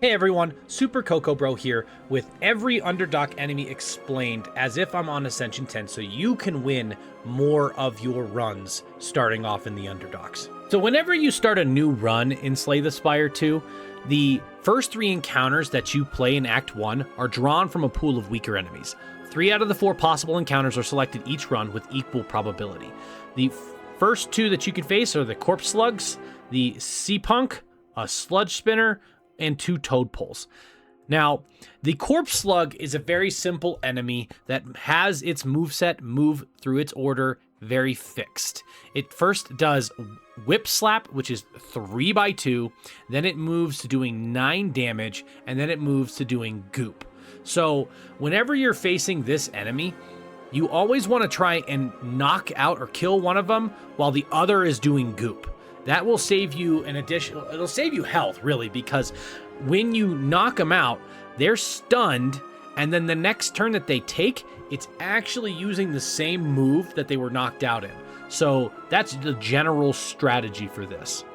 Hey everyone, Super Coco Bro here with every Underdock enemy explained as if I'm on Ascension 10 so you can win more of your runs starting off in the Underdocks. So whenever you start a new run in Slay the Spire 2, the first 3 encounters that you play in Act 1 are drawn from a pool of weaker enemies. 3 out of the 4 possible encounters are selected each run with equal probability. The first 2 that you can face are the Corpse Slugs, the Sea Punk, a Sludge Spinner, and 2 Toadpoles. Now, the Corpse Slug is a very simple enemy that has its moveset move through its order very fixed. It first does Whip Slap, which is 3x2, then it moves to doing 9 damage, and then it moves to doing Goop. So whenever you're facing this enemy, you always want to try and knock out or kill one of them while the other is doing Goop. That will save you an additional, it'll save you health, really, because when you knock them out, they're stunned, and then the next turn that they take, it's actually using the same move that they were knocked out in. So that's the general strategy for this.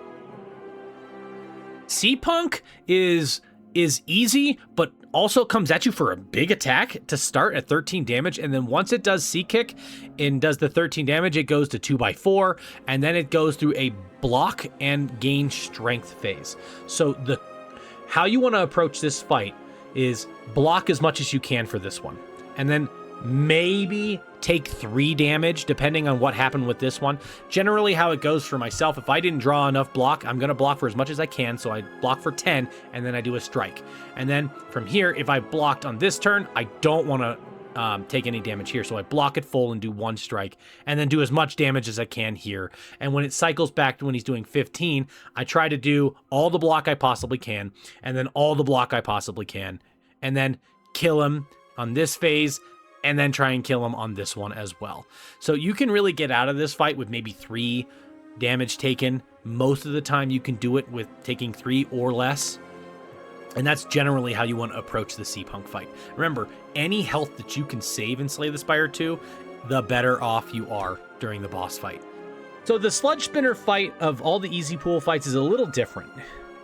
Sea Punk is easy, but also comes at you for a big attack to start at 13 damage, and then once it does Sea Kick and does the 13 damage, it goes to 2x4, and then it goes through a block and gain strength phase. So how you want to approach this fight is block as much as you can for this one, and then maybe take 3 damage depending on what happened with this one. Generally how it goes for myself, if I didn't draw enough block, I'm going to block for as much as I can, so I block for 10 and then I do a strike. And then from here, if I blocked on this turn, I don't want to take any damage here, so I block it full and do 1 strike, and then do as much damage as I can here. And when it cycles back to when he's doing 15, I try to do all the block I possibly can, and then all the block I possibly can, and then kill him on this phase, and then try and kill him on this one as well. So you can really get out of this fight with maybe 3 damage taken. Most of the time you can do it with taking 3 or less. And that's generally how you want to approach the Sea Punk fight. Remember, any health that you can save in Slay the Spire 2, the better off you are during the boss fight. So the Sludge Spinner fight of all the easy pool fights is a little different.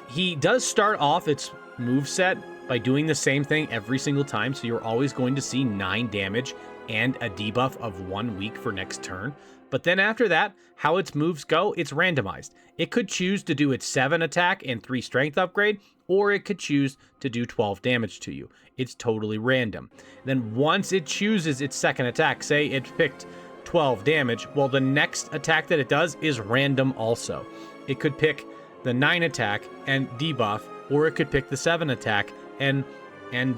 He does start off its moveset by doing the same thing every single time, so you're always going to see 9 damage and a debuff of 1 week for next turn. But then after that, how its moves go, it's randomized. It could choose to do its 7 attack and 3 strength upgrade, or it could choose to do 12 damage to you. It's totally random. Then once it chooses its second attack, say it picked 12 damage, well, the next attack that it does is random also. It could pick the 9 attack and debuff, or it could pick the 7 attack and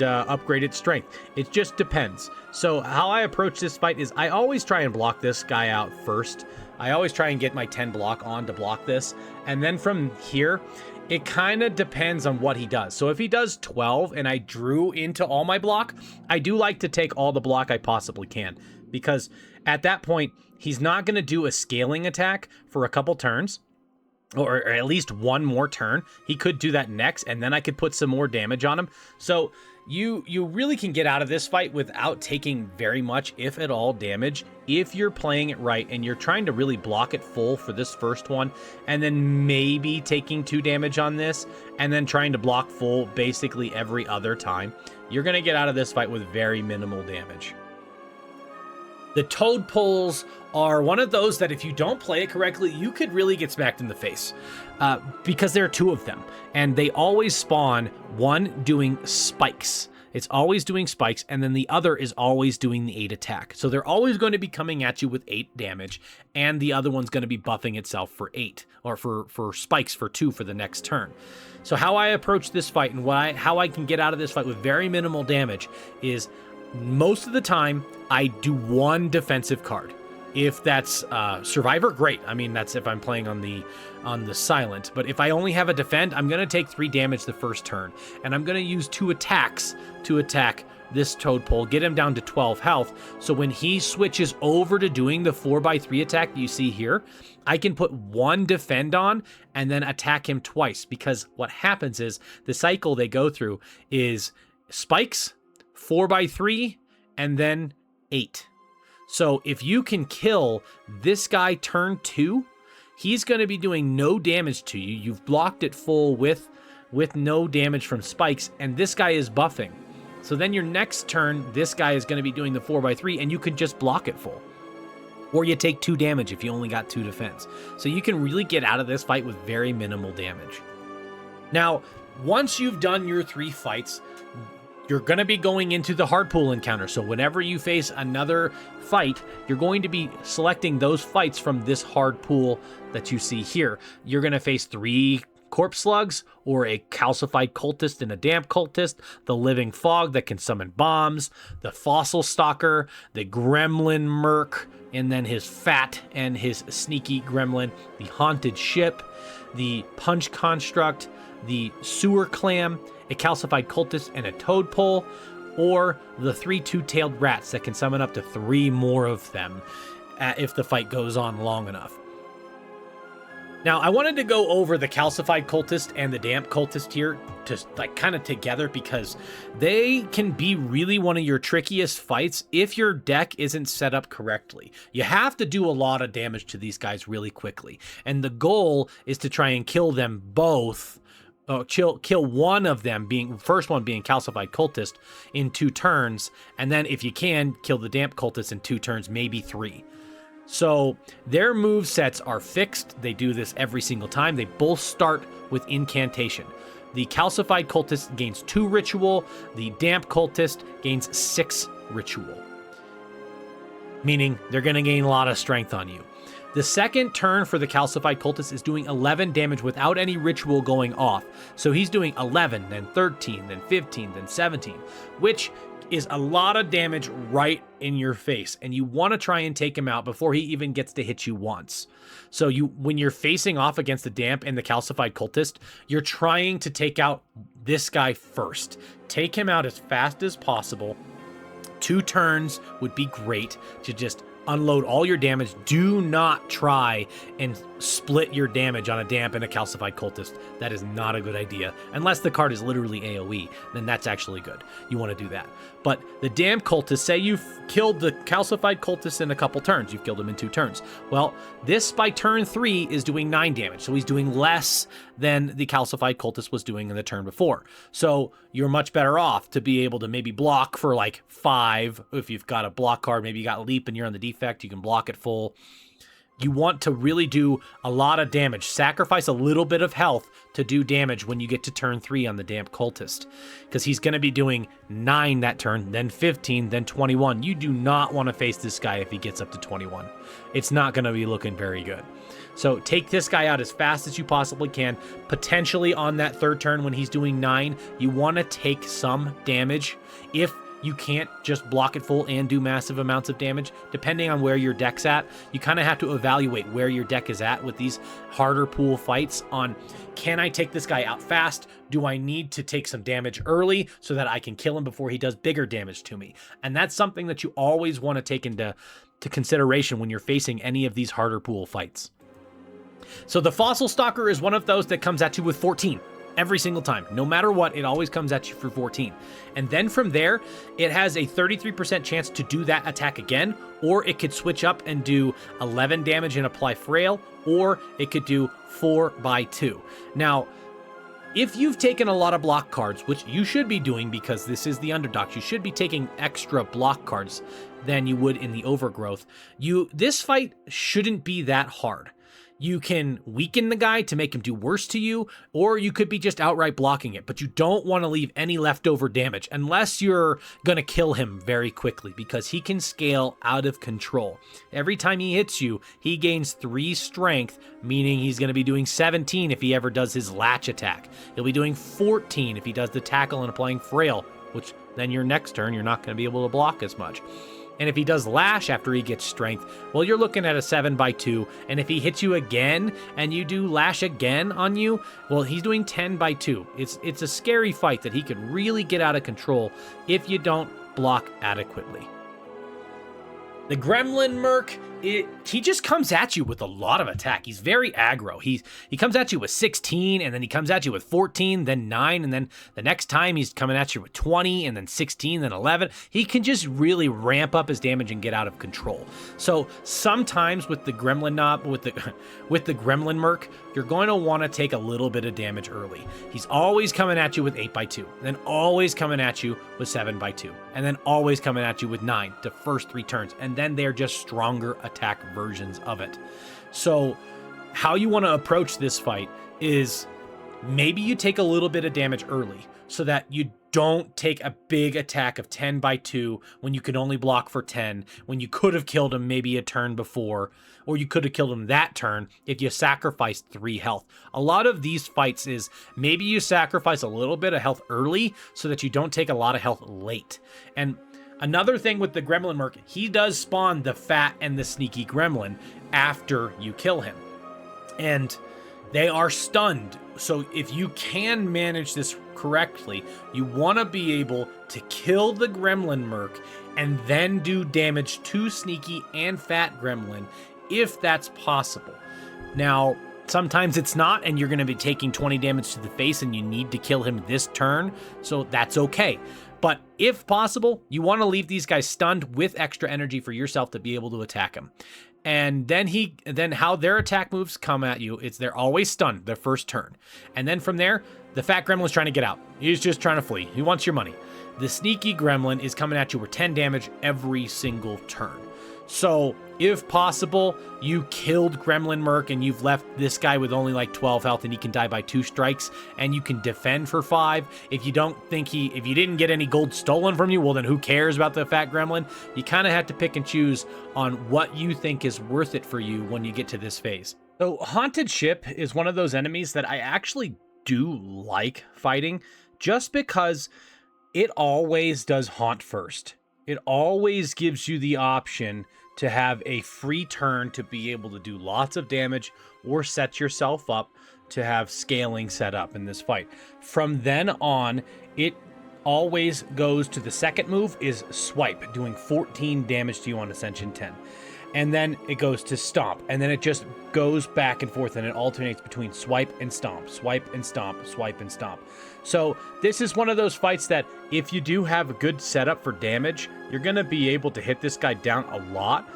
upgrade its strength. It just depends. So how I approach this fight is I always try and block this guy out first. I always try and get my 10 block on to block this, and then from here it kind of depends on what he does. So if he does 12 and I drew into all my block, I do like to take all the block I possibly can, because at that point he's not going to do a scaling attack for a couple turns, or at least 1 more turn. He could do that next, and then I could put some more damage on him. So you really can get out of this fight without taking very much, if at all, damage, if you're playing it right and you're trying to really block it full for this first one, and then maybe taking 2 damage on this, and then trying to block full basically every other time. You're going to get out of this fight with very minimal damage. The Toadpoles are one of those that if you don't play it correctly, you could really get smacked in the face, because there are 2 of them, and they always spawn one doing spikes. It's always doing spikes, and then the other is always doing the 8 attack. So they're always going to be coming at you with 8 damage, and the other one's going to be buffing itself for 8, or for spikes for 2 for the next turn. So how I approach this fight and how I can get out of this fight with very minimal damage is most of the time I do 1 defensive card. If that's Survivor, great. I mean, that's if I'm playing on the silent. But if I only have a defend, I'm going to take 3 damage the first turn, and I'm going to use 2 attacks to attack this Toadpole, get him down to 12 health. So when he switches over to doing the 4x3 attack that you see here, I can put 1 defend on and then attack him twice, because what happens is the cycle they go through is spikes, 4x3, and then 8. So if you can kill this guy turn 2, he's going to be doing no damage to you. You've blocked it full with with no damage from spikes, and this guy is buffing. So then your next turn, this guy is going to be doing the 4x3, and you can just block it full. Or you take 2 damage if you only got 2 defense. So you can really get out of this fight with very minimal damage. Now, once you've done your 3 fights, you're going to be going into the hard pool encounter. So whenever you face another fight, you're going to be selecting those fights from this hard pool that you see here. You're going to face 3 corpse slugs, or a calcified cultist and a damp cultist, the living fog that can summon bombs, the fossil stalker, the gremlin merc, and then his fat and his sneaky gremlin, the haunted ship, the punch construct, the sewer clam, a calcified cultist, and a toadpole, or the 3 two-tailed rats that can summon up to 3 more of them if the fight goes on long enough. Now, I wanted to go over the calcified cultist and the damp cultist here to kind of together, because they can be really one of your trickiest fights if your deck isn't set up correctly. You have to do a lot of damage to these guys really quickly, and the goal is to try and kill them both. Kill one of them, first one being calcified cultist, in 2 turns, and then if you can, kill the damp cultist in 2 turns, maybe 3. So their move sets are fixed. They do this every single time. They both start with incantation. The calcified cultist gains 2 ritual. The damp cultist gains 6 ritual. Meaning they're going to gain a lot of strength on you. The second turn for the calcified cultist is doing 11 damage without any ritual going off. So he's doing 11, then 13, then 15, then 17, which is a lot of damage right in your face, and you want to try and take him out before he even gets to hit you once. So when you're facing off against the damp and the calcified cultist, you're trying to take out this guy first. Take him out as fast as possible. 2 turns would be great to just unload all your damage. Do not try and split your damage on a damp and a calcified cultist. That is not a good idea. Unless the card is literally AoE, then that's actually good. You want to do that. But the damp cultist, say you've killed the calcified cultist in a couple turns. You've killed him in 2 turns. Well, this by turn 3 is doing 9 damage. So he's doing less than the calcified cultist was doing in the turn before. So you're much better off to be able to maybe block for like 5. If you've got a block card, maybe you got leap and you're on the defect, you can block it full. You want to really do a lot of damage. Sacrifice a little bit of health to do damage when you get to turn 3 on the damp cultist, because he's going to be doing 9 that turn, then 15, then 21. You do not want to face this guy if he gets up to 21. It's not going to be looking very good. So take this guy out as fast as you possibly can. Potentially on that 3rd turn when he's doing 9, you want to take some damage. If you can't just block it full and do massive amounts of damage, depending on where your deck's at. You kind of have to evaluate where your deck is at with these harder pool fights on, can I take this guy out fast? Do I need to take some damage early so that I can kill him before he does bigger damage to me? And that's something that you always want to take into consideration when you're facing any of these harder pool fights. So the Fossil Stalker is one of those that comes at you with 14. Every single time. No matter what, it always comes at you for 14. And then from there, it has a 33% chance to do that attack again, or it could switch up and do 11 damage and apply Frail, or it could do 4x2. Now, if you've taken a lot of block cards, which you should be doing because this is the Underdocks, you should be taking extra block cards than you would in the Overgrowth. This fight shouldn't be that hard. You can weaken the guy to make him do worse to you, or you could be just outright blocking it, but you don't want to leave any leftover damage unless you're going to kill him very quickly, because he can scale out of control. Every time he hits you, he gains 3 strength, meaning he's going to be doing 17 if he ever does his latch attack. He'll be doing 14 if he does the tackle and applying frail, which then your next turn, you're not going to be able to block as much. And if he does lash after he gets strength, well, you're looking at a 7x2. And if he hits you again and you do lash again on you, well, he's doing 10x2. It's a scary fight that he could really get out of control if you don't block adequately. The Gremlin Merc he just comes at you with a lot of attack. He's very aggro. He comes at you with 16, and then he comes at you with 14, then 9, and then the next time he's coming at you with 20, and then 16, then 11. He can just really ramp up his damage and get out of control. So sometimes with the Gremlin with the Gremlin Merc, you're going to want to take a little bit of damage early. He's always coming at you with 8x2, then always coming at you with 7x2, and then always coming at you with 9 the first 3 turns, and then they're just stronger attack versions of it. So how you want to approach this fight is maybe you take a little bit of damage early so that you don't take a big attack of 10x2 when you can only block for 10, when you could have killed him maybe a turn before, or you could have killed him that turn if you sacrificed 3 health. A lot of these fights is maybe you sacrifice a little bit of health early so that you don't take a lot of health late. And another thing with the Gremlin Merc, he does spawn the fat and the sneaky gremlin after you kill him. And they are stunned. So if you can manage this correctly, you want to be able to kill the Gremlin Merc and then do damage to Sneaky and Fat Gremlin if that's possible. Now, sometimes it's not, and you're going to be taking 20 damage to the face and you need to kill him this turn, so that's okay. But if possible, you want to leave these guys stunned with extra energy for yourself to be able to attack him. And then how their attack moves come at you, they're always stunned their first turn. And then from there, the Fat Gremlin's trying to get out. He's just trying to flee. He wants your money. The Sneaky Gremlin is coming at you with 10 damage every single turn. So if possible, you killed Gremlin Merc and you've left this guy with only like 12 health and he can die by 2 strikes and you can defend for 5. If you didn't get any gold stolen from you, well then who cares about the Fat Gremlin? You kind of have to pick and choose on what you think is worth it for you when you get to this phase. So Haunted Ship is one of those enemies that I actually do like fighting just because it always does haunt first. It always gives you the option to have a free turn to be able to do lots of damage or set yourself up to have scaling set up in this fight. From then on, it always goes to the second move is Swipe, doing 14 damage to you on Ascension 10. And then it goes to Stomp, and then it just goes back and forth, and it alternates between Swipe and Stomp, Swipe and Stomp, Swipe and Stomp. So this is one of those fights that if you do have a good setup for damage, you're going to be able to hit this guy down a lot.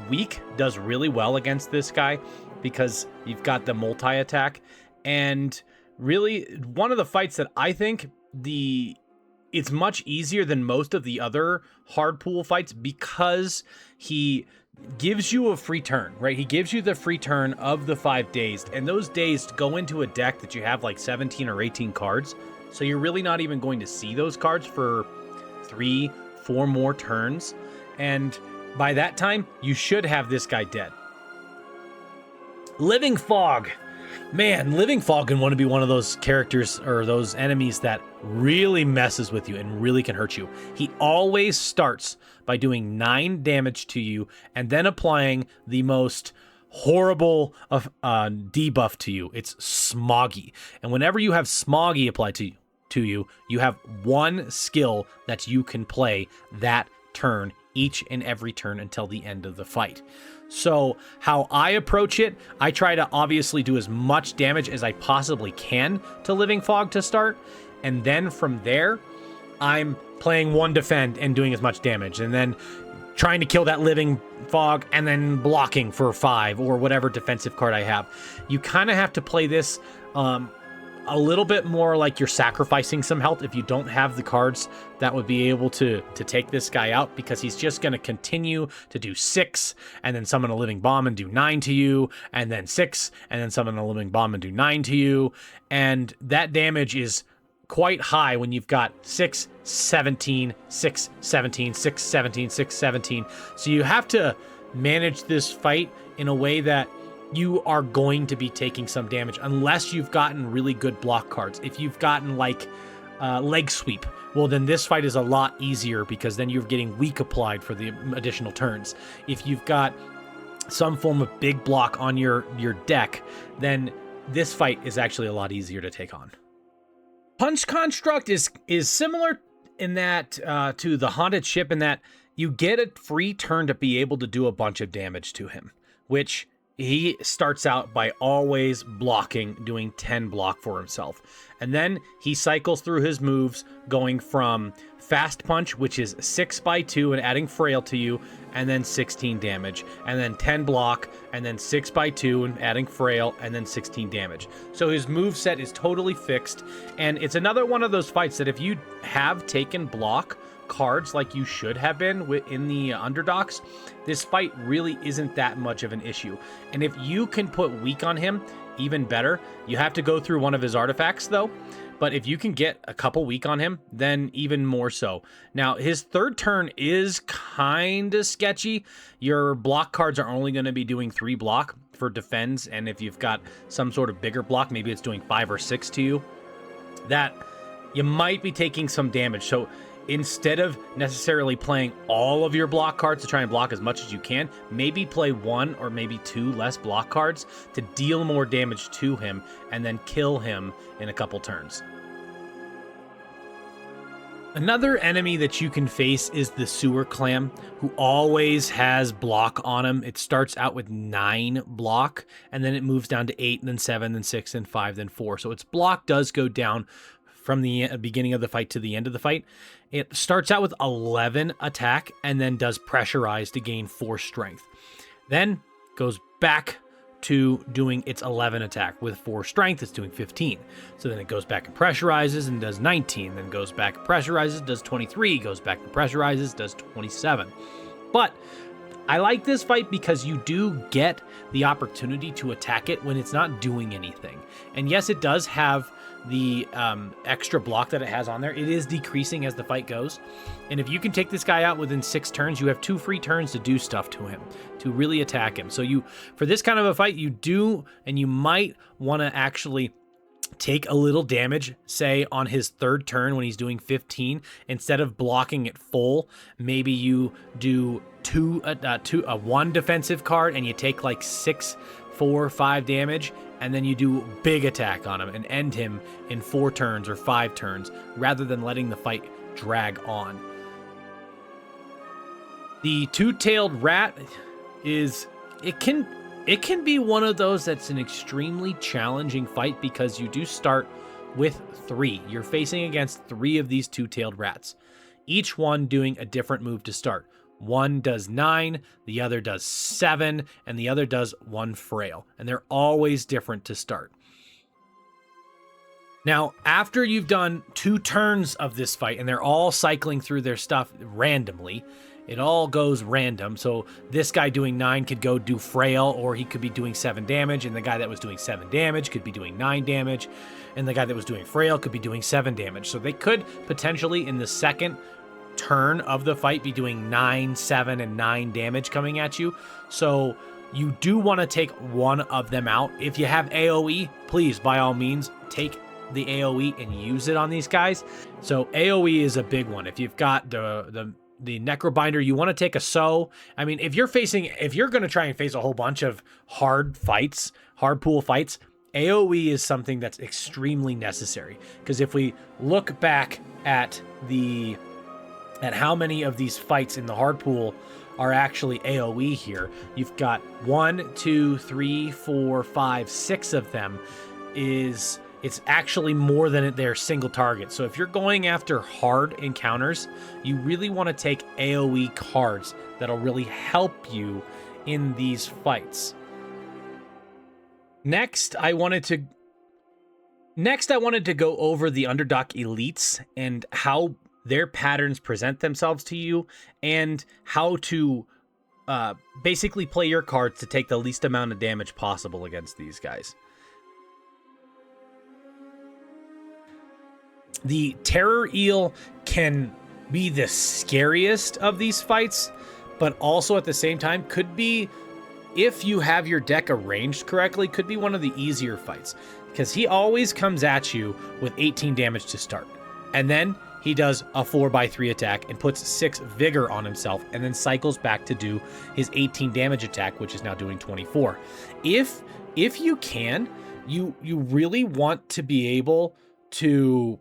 Weak does really well against this guy because you've got the multi-attack. And really, one of the fights that I think it's much easier than most of the other hard pool fights because he gives you a free turn, right? He gives you the free turn of the 5 dazed, and those dazed go into a deck that you have like 17 or 18 cards. So you're really not even going to see those cards for 3-4 more turns. And by that time, you should have this guy dead. Living Fog. Man, Living Fog can want to be one of those characters or those enemies that really messes with you and really can hurt you. He always starts by doing 9 damage to you and then applying the most horrible debuff to you. It's Smoggy. And whenever you have Smoggy applied to you, you have one skill that you can play that turn, each and every turn until the end of the fight. So how I approach it, I try to obviously do as much damage as I possibly can to Living Fog to start. And then from there, I'm playing one defend and doing as much damage. And then trying to kill that Living Fog and then blocking for 5 or whatever defensive card I have. You kind of have to play this a little bit more like you're sacrificing some health if you don't have the cards that would be able to take this guy out, because he's just going to continue to do 6 and then summon a Living Bomb and do 9 to you, and then 6 and then summon a Living Bomb and do 9 to you. And that damage is quite high when you've got 6, 17, 6, 17, 6, 17, 6, 17. So you have to manage this fight in a way that you are going to be taking some damage unless you've gotten really good block cards. If you've gotten like leg sweep, well then this fight is a lot easier because then you're getting weak applied for the additional turns. If you've got some form of big block on your deck, then this fight is actually a lot easier to take on. Punch Construct is similar in that to the Haunted Ship in that you get a free turn to be able to do a bunch of damage to him, which he starts out by always blocking, doing 10 block for himself. And then he cycles through his moves, going from Fast Punch, which is 6x2 and adding Frail to you, and then 16 damage, and then 10 block, and then 6x2 and adding Frail, and then 16 damage. So his move set is totally fixed, and it's another one of those fights that if you have taken block cards like you should have been in the Underdocks, this fight really isn't that much of an issue. And if you can put weak on him, even better. You have to go through one of his artifacts though, but if you can get a couple weak on him, then even more so. Now his third turn is kind of sketchy. Your block cards are only going to be doing 3 block for defense, and if you've got some sort of bigger block, maybe it's doing 5 or 6 to you, that you might be taking some damage. So instead of necessarily playing all of your block cards to try and block as much as you can, maybe play 1 or maybe 2 less block cards to deal more damage to him and then kill him in a couple turns. Another enemy that you can face is the Sewer Clam, who always has block on him. It starts out with 9 block, and then it moves down to 8, then 7, then 6, then 5, then 4. So its block does go down from the beginning of the fight to the end of the fight. It starts out with 11 attack and then does pressurize to gain 4 strength. Then goes back to doing its 11 attack with 4 strength. It's doing 15. So then it goes back and pressurizes and does 19. Then goes back and pressurizes, does 23. Goes back and pressurizes, does 27. But I like this fight because you do get the opportunity to attack it when it's not doing anything. And yes, it does have the extra block that it has on there. It is decreasing as the fight goes. And if you can take this guy out within 6 turns, you have 2 free turns to do stuff to him, to really attack him. So you, for this kind of a fight, you do, and you might want to actually take a little damage, say on his 3rd turn when he's doing 15, instead of blocking it full. Maybe you do 1 defensive card and you take like 6, 4, 5 damage, and then you do big attack on him and end him in 4 turns or 5 turns, rather than letting the fight drag on. The Two-Tailed Rat is, it can be one of those that's an extremely challenging fight because you do start with 3. You're facing against 3 of these Two-Tailed Rats, each one doing a different move to start. One does 9, the other does 7, and the other does 1 frail. And they're always different to start. Now, after you've done 2 turns of this fight, and they're all cycling through their stuff randomly, it all goes random. So this guy doing 9 could go do frail, or he could be doing 7 damage, and the guy that was doing 7 damage could be doing 9 damage, and the guy that was doing frail could be doing 7 damage. So they could potentially, in the second turn of the fight, be doing 9, 7, and 9 damage coming at you. So you do want to take one of them out. If you have AoE, please, by all means, take the AoE and use it on these guys. So AoE is a big one. If you've got the Necrobinder, you want to take a So. I mean, if you're going to try and face a whole bunch of hard pool fights, AoE is something that's extremely necessary. Because if we look back at how many of these fights in the hard pool are actually AoE here, you've got 1, 2, 3, 4, 5, 6 of them. It's actually more than their single target. So if you're going after hard encounters, you really want to take AoE cards that'll really help you in these fights. Next, I wanted to go over the Underdock elites and how their patterns present themselves to you, and how to basically play your cards to take the least amount of damage possible against these guys. The Terror Eel can be the scariest of these fights, but also at the same time could be, if you have your deck arranged correctly, could be one of the easier fights, because he always comes at you with 18 damage to start, and then he does a 4x3 attack and puts 6 vigor on himself, and then cycles back to do his 18 damage attack, which is now doing 24. If you can, you really want to be able to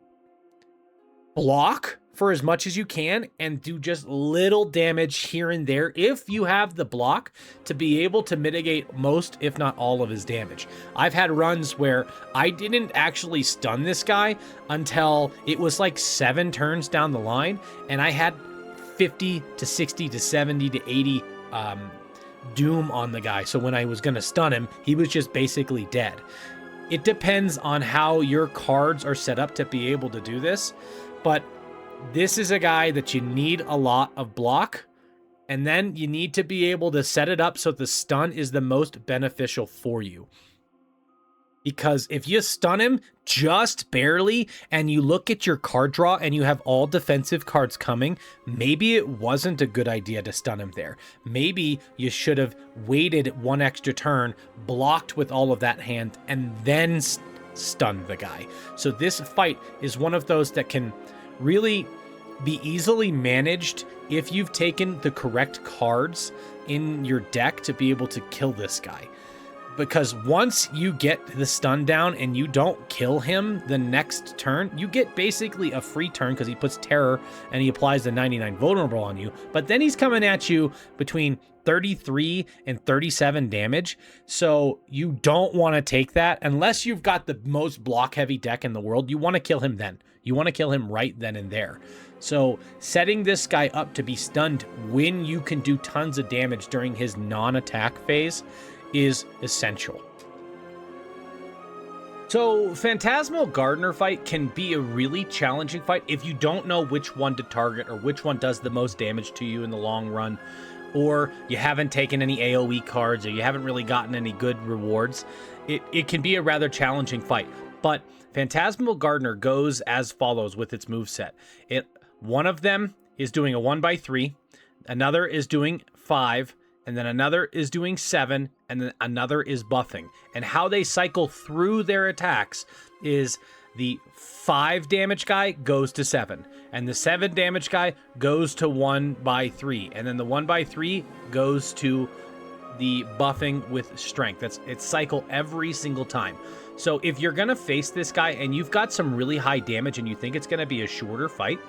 block for as much as you can and do just little damage here and there if you have the block to be able to mitigate most, if not all, of his damage. I've had runs where I didn't actually stun this guy until it was like 7 turns down the line, and I had 50 to 60 to 70 to 80 doom on the guy. So when I was going to stun him, he was just basically dead. It depends on how your cards are set up to be able to do this, but this is a guy that you need a lot of block, and then you need to be able to set it up so the stun is the most beneficial for you. Because if you stun him just barely and you look at your card draw and you have all defensive cards coming, maybe it wasn't a good idea to stun him there. Maybe you should have waited 1 extra turn, blocked with all of that hand, and then stunned the guy. So this fight is one of those that can really be easily managed if you've taken the correct cards in your deck to be able to kill this guy. Because once you get the stun down and you don't kill him the next turn, you get basically a free turn because he puts terror and he applies the 99 vulnerable on you. But then he's coming at you between 33 and 37 damage. So you don't want to take that unless you've got the most block heavy deck in the world. You want to kill him then. You want to kill him right then and there. So setting this guy up to be stunned when you can do tons of damage during his non-attack phase is essential. So Phantasmal Gardener fight can be a really challenging fight if you don't know which one to target or which one does the most damage to you in the long run, or you haven't taken any AoE cards or you haven't really gotten any good rewards. It can be a rather challenging fight, but Phantasmal Gardener goes as follows with its moveset. One of them is doing a 1x3, another is doing 5, and then another is doing 7, and then another is buffing. And how they cycle through their attacks is the 5 damage guy goes to 7, and the 7 damage guy goes to 1x3, and then the 1x3 goes to the buffing with strength. It's cycle every single time. So if you're gonna face this guy and you've got some really high damage and you think it's gonna be a shorter fight,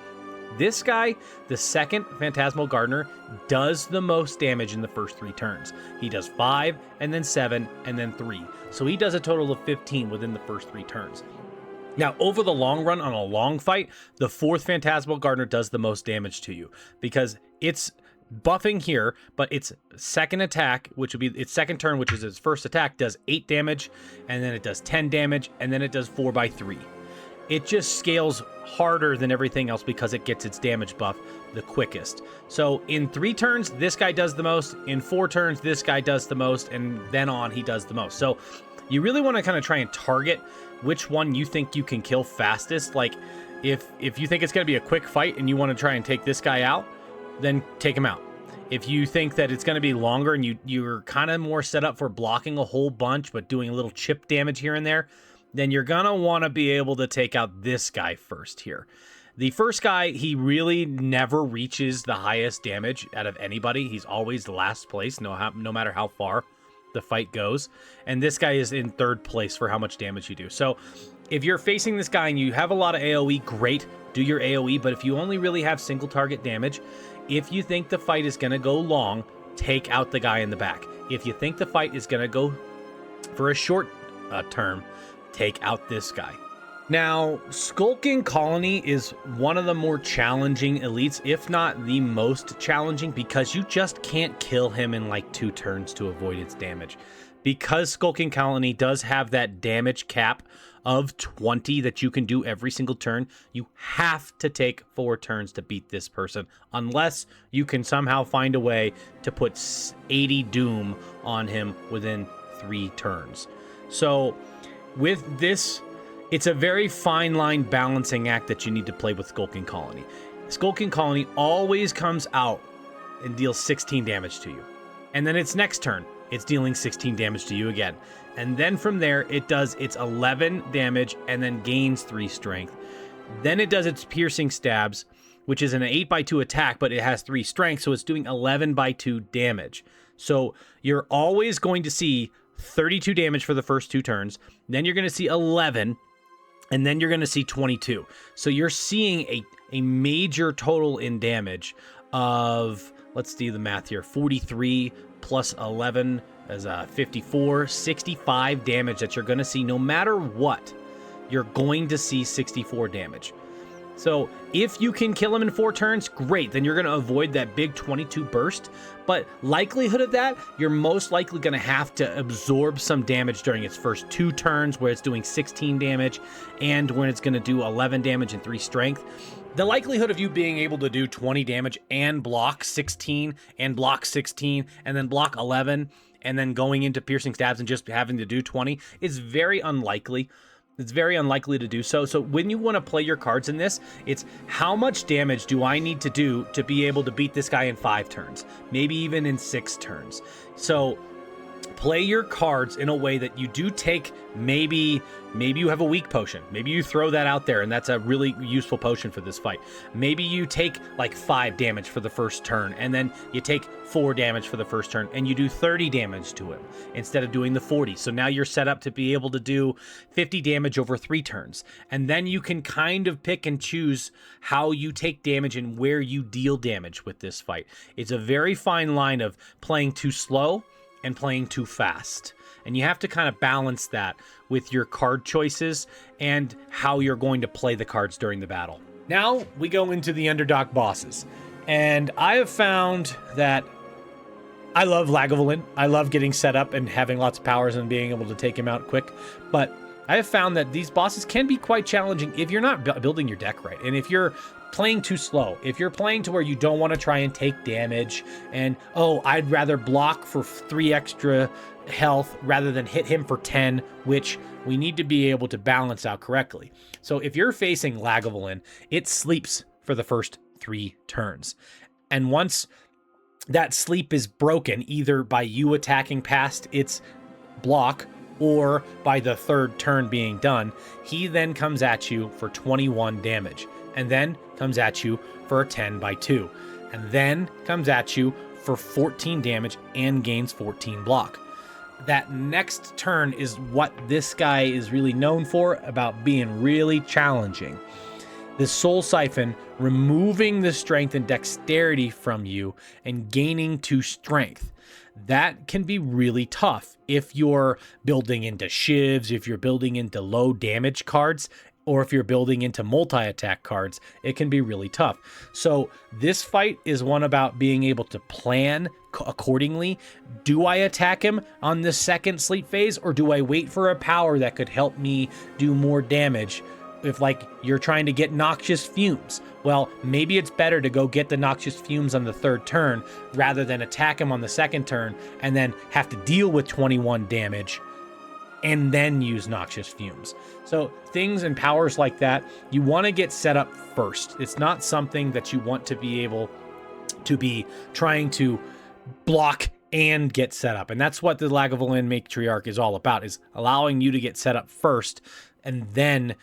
this guy, the second Phantasmal Gardener, does the most damage in the first 3 turns. He does 5, and then 7, and then 3. So he does a total of 15 within the first 3 turns. Now, over the long run, on a long fight, the 4th Phantasmal Gardener does the most damage to you because it's buffing here, but its second attack, which would be its second turn, which is its first attack, does 8 damage, and then it does 10 damage, and then it does 4x3. It just scales harder than everything else because it gets its damage buff the quickest. So in 3 turns, this guy does the most. In 4 turns, this guy does the most, and then on, he does the most. So you really want to kind of try and target which one you think you can kill fastest. Like if you think it's going to be a quick fight and you want to try and take this guy out, then take him out. If you think that it's going to be longer and you're kind of more set up for blocking a whole bunch but doing a little chip damage here and there, then you're going to want to be able to take out this guy first here. The first guy, he really never reaches the highest damage out of anybody. He's always the last place, no matter how far the fight goes. And this guy is in 3rd place for how much damage you do. So if you're facing this guy and you have a lot of AoE, great, do your AoE. But if you only really have single target damage, if you think the fight is going to go long, take out the guy in the back. If you think the fight is going to go for a short term, take out this guy. Now, Skulking Colony is one of the more challenging elites, if not the most challenging, because you just can't kill him in like 2 turns to avoid its damage. Because Skulking Colony does have that damage cap of 20 that you can do every single turn, you have to take 4 turns to beat this person, unless you can somehow find a way to put 80 doom on him within 3 turns. So with this, it's a very fine line balancing act that you need to play with Skulking Colony. Skulking Colony always comes out and deals 16 damage to you. And then its next turn, it's dealing 16 damage to you again. And then from there, it does its 11 damage and then gains 3 strength. Then it does its piercing stabs, which is an 8x2 attack, but it has 3 strength, so it's doing 11x2 damage. So you're always going to see 32 damage for the first 2 turns, then you're going to see 11, and then you're going to see 22. So you're seeing a major total in damage of, let's do the math here, 43 plus 11 is 54, 65 damage that you're going to see no matter what. You're going to see 64 damage. So if you can kill him in 4 turns, great. Then you're going to avoid that big 22 burst. But likelihood of that, you're most likely going to have to absorb some damage during its first 2 turns where it's doing 16 damage and when it's going to do 11 damage and 3 strength. The likelihood of you being able to do 20 damage and block 16 and block 16 and then block 11 and then going into piercing stabs and just having to do 20 is very unlikely. It's very unlikely to do so. So when you want to play your cards in this, it's how much damage do I need to do to be able to beat this guy in 5 turns, maybe even in 6 turns. So play your cards in a way that you do take, maybe you have a weak potion. Maybe you throw that out there and that's a really useful potion for this fight. Maybe you take like 5 damage for the first turn and then you take 4 damage for the first turn and you do 30 damage to him instead of doing the 40. So now you're set up to be able to do 50 damage over 3 turns. And then you can kind of pick and choose how you take damage and where you deal damage with this fight. It's a very fine line of playing too slow and playing too fast. And you have to kind of balance that with your card choices and how you're going to play the cards during the battle. Now we go into the Underdog bosses. And I have found that I love Lagavulin. I love getting set up and having lots of powers and being able to take him out quick. But I have found that these bosses can be quite challenging if you're not building your deck right. And if you're playing too slow, if you're playing to where you don't want to try and take damage and, oh, I'd rather block for 3 extra health rather than hit him for 10, which we need to be able to balance out correctly. So if you're facing Lagavulin, it sleeps for the first 3 turns. And once that sleep is broken, either by you attacking past its block or by the 3rd turn being done, he then comes at you for 21 damage and then comes at you for a 10 by 2 and then comes at you for 14 damage and gains 14 block. That next turn is what this guy is really known for, about being really challenging. The Soul Siphon removing the strength and dexterity from you and gaining 2 strength. That can be really tough if you're building into shivs, if you're building into low damage cards, or if you're building into multi-attack cards. It can be really tough. So this fight is one about being able to plan accordingly. Do I attack him on the 2nd sleep phase, or do I wait for a power that could help me do more damage? If like you're trying to get Noxious Fumes, well, maybe it's better to go get the Noxious Fumes on the 3rd turn rather than attack him on the 2nd turn and then have to deal with 21 damage and then use Noxious Fumes. So things and powers like that, you want to get set up first. It's not something that you want to be able to be trying to block and get set up. And that's what the Lagavulin Matriarch is all about, is allowing you to get set up first and then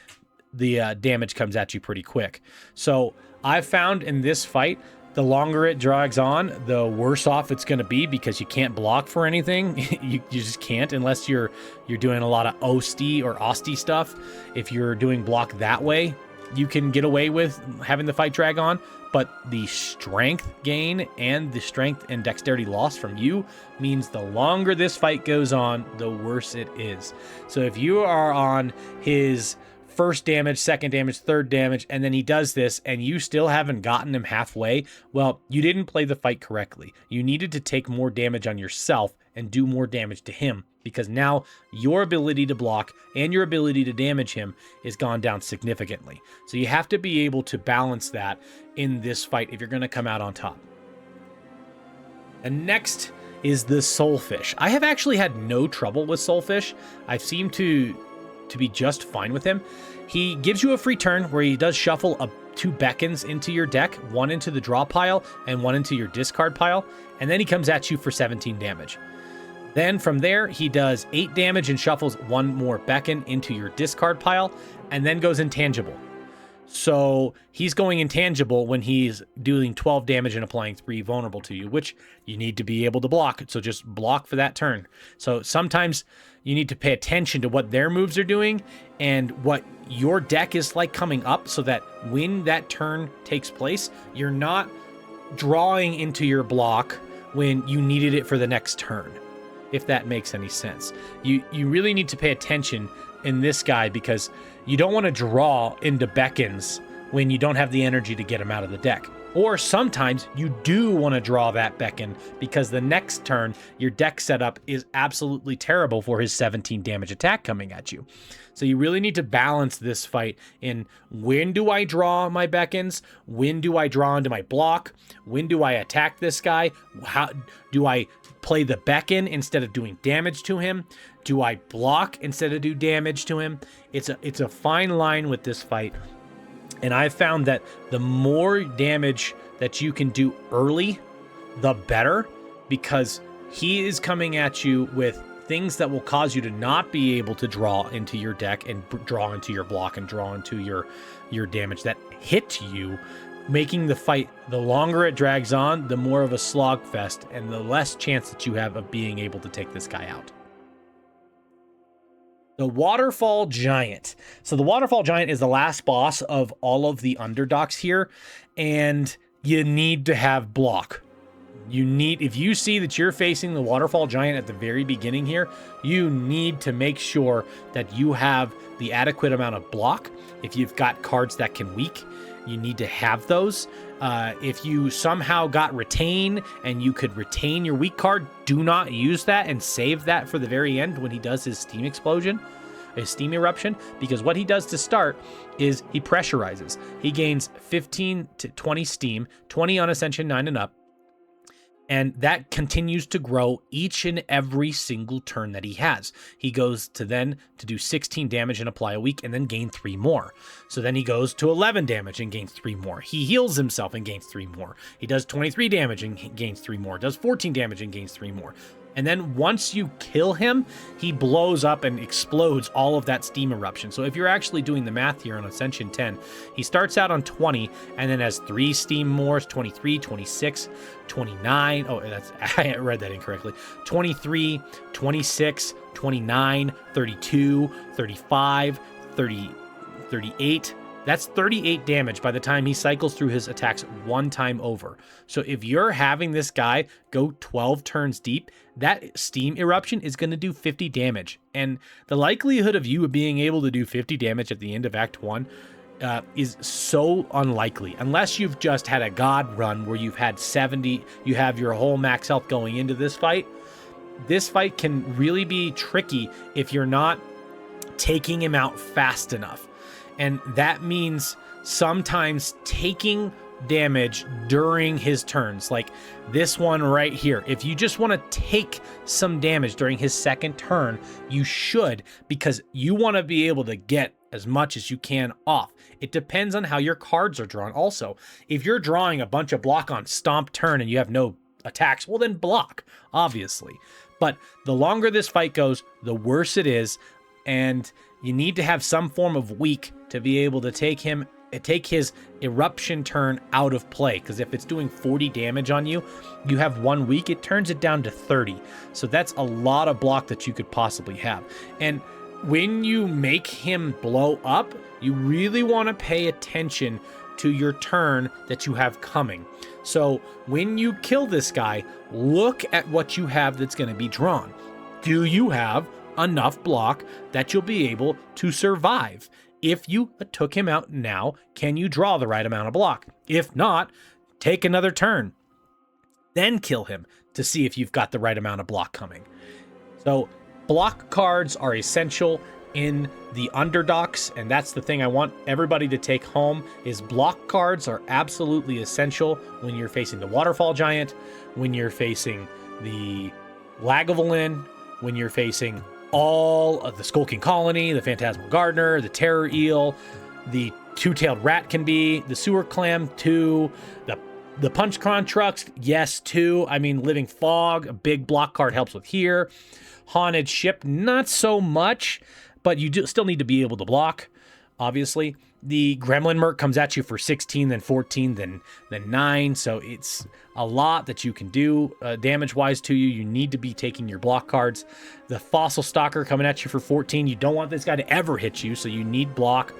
the damage comes at you pretty quick. So I've found in this fight, the longer it drags on, the worse off it's going to be, because you can't block for anything. you just can't, unless you're doing a lot of OSTI or OSTI stuff. If you're doing block that way, you can get away with having the fight drag on. But the strength gain and the strength and dexterity loss from you means the longer this fight goes on, the worse it is. So if you are on his 1st damage, 2nd damage, 3rd damage, and then he does this and you still haven't gotten him halfway, well, you didn't play the fight correctly. You needed to take more damage on yourself and do more damage to him, because now your ability to block and your ability to damage him is gone down significantly. So you have to be able to balance that in this fight if you're going to come out on top. And next is the Soulfish. I have actually had no trouble with Soulfish. I've seemed to be just fine with him. He gives you a free turn where he does shuffle 2 beckons into your deck, 1 into the draw pile and 1 into your discard pile, and then he comes at you for 17 damage. Then from there, he does 8 damage and shuffles 1 more beckon into your discard pile, and then goes intangible. So he's going intangible when he's doing 12 damage and applying 3 vulnerable to you, which you need to be able to block. So just block for that turn. So sometimes you need to pay attention to what their moves are doing and what your deck is like coming up, so that when that turn takes place, you're not drawing into your block when you needed it for the next turn, if that makes any sense. You really need to pay attention in this guy, because you don't want to draw into beckons when you don't have the energy to get him out of the deck. Or sometimes you do want to draw that beckon because the next turn your deck setup is absolutely terrible for his 17 damage attack coming at you. So you really need to balance this fight in, when do I draw my beckons? When do I draw into my block? When do I attack this guy? How do I play the beckon instead of doing damage to him? Do I block instead of do damage to him? It's a fine line with this fight. And I've found that the more damage that you can do early, the better, because he is coming at you with things that will cause you to not be able to draw into your deck and draw into your block and draw into your damage that hit you, making the fight, the longer it drags on, the more of a slogfest and the less chance that you have of being able to take this guy out. The Waterfall Giant. So the Waterfall Giant is the last boss of all of the Underdocks here, and you need to have block. If you see that you're facing the Waterfall Giant at the very beginning here, you need to make sure that you have the adequate amount of block. If you've got cards that can weak, you need to have those. If you somehow got retain and you could retain your weak card, do not use that and save that for the very end when he does his steam explosion, his steam eruption, because what he does to start is he pressurizes. He gains 15 to 20 steam, 20 on Ascension 9 and up, and that continues to grow each and every single turn that he has. He goes to do 16 damage and apply a weak, and then gain 3 more. So then he goes to 11 damage and gains 3 more. He heals himself and gains 3 more. He does 23 damage and gains 3 more. Does 14 damage and gains 3 more. And then once you kill him, he blows up and explodes all of that steam eruption. So if you're actually doing the math here on Ascension 10, he starts out on 20 and then has 3 steam mores, 23, 26, 29. Oh, I read that incorrectly. 23, 26, 29, 32, 35, 30, 38. That's 38 damage by the time he cycles through his attacks one time over. So if you're having this guy go 12 turns deep, that steam eruption is going to do 50 damage. And the likelihood of you being able to do 50 damage at the end of Act 1 is so unlikely. Unless you've just had a god run where you've had 70, you have your whole max health going into this fight. This fight can really be tricky if you're not taking him out fast enough. And that means sometimes taking damage during his turns, like this one right here. If you just want to take some damage during his second turn, you should, because you want to be able to get as much as you can off. It depends on how your cards are drawn. Also, if you're drawing a bunch of block on stomp turn and you have no attacks, well then block, obviously. But the longer this fight goes, the worse it is, and you need to have some form of weak to be able to take his eruption turn out of play. Because if it's doing 40 damage on you, you have 1 weak, it turns it down to 30. So that's a lot of block that you could possibly have. And when you make him blow up, you really want to pay attention to your turn that you have coming. So when you kill this guy, look at what you have that's going to be drawn. Do you have enough block that you'll be able to survive? If you took him out now, can you draw the right amount of block? If not, take another turn. Then kill him to see if you've got the right amount of block coming. So block cards are essential in the Underdocks, and that's the thing I want everybody to take home, is block cards are absolutely essential when you're facing the Waterfall Giant, when you're facing the Lagavulin, when you're facing all of the Skulking Colony, the Phantasmal Gardener, the Terror Eel, the Two-Tailed Rat can be, the Sewer Clam too, the Punchcron Trucks, yes too. I mean, Living Fog, a big block card helps with here. Haunted Ship, not so much, but you do still need to be able to block, obviously. The Gremlin Merc comes at you for 16, then 14, then 9. So it's a lot that you can do damage-wise to you. You need to be taking your block cards. The Fossil Stalker coming at you for 14. You don't want this guy to ever hit you, so you need block.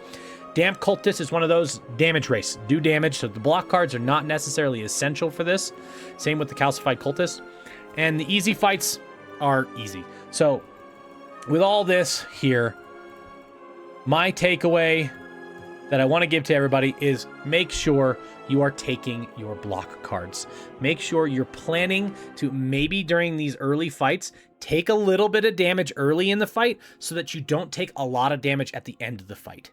Damp Cultist is one of those damage race. Do damage, so the block cards are not necessarily essential for this. Same with the Calcified Cultist. And the easy fights are easy. So with all this here, my takeaway that I want to give to everybody is make sure you are taking your block cards. Make sure you're planning to maybe during these early fights, take a little bit of damage early in the fight so that you don't take a lot of damage at the end of the fight.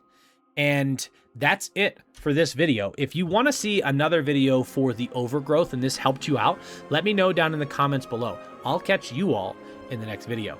And that's it for this video. If you want to see another video for the Overgrowth and this helped you out, let me know down in the comments below. I'll catch you all in the next video.